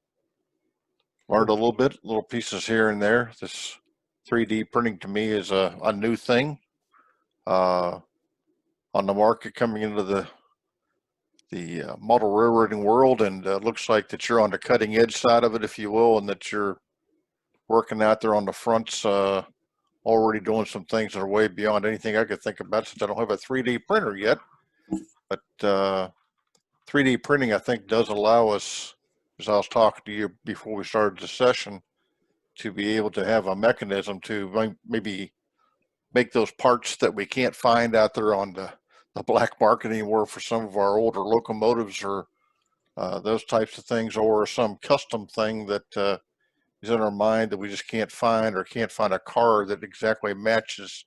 a little bit, little pieces here and there. This 3D printing to me is a new thing on the market coming into the model railroading world, and looks like that you're on the cutting edge side of it, if you will, and that you're working out there on the fronts, already doing some things that are way beyond anything I could think about, since I don't have a 3D printer yet. But 3D printing, I think, does allow us, as I was talking to you before we started the session, to be able to have a mechanism to maybe make those parts that we can't find out there on the black market anymore for some of our older locomotives, or those types of things, or some custom thing that is in our mind that we just can't find, or can't find a car that exactly matches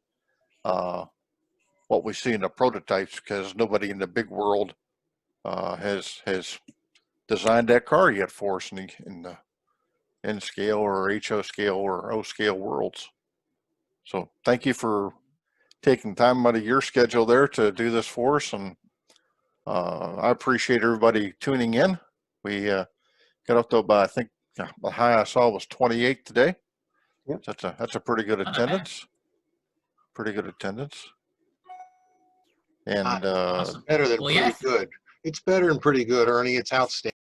what we see in the prototypes, because nobody in the big world has designed that car yet for us in the N scale or HO scale or O scale worlds. So thank you for taking time out of your schedule there to do this for us, and I appreciate everybody tuning in. We got up to about, I think the high I saw was 28 today. Yep. That's a pretty good attendance. Pretty good attendance. And Awesome. Better than Well, pretty yeah. good. It's better than pretty good, Ernie. It's outstanding.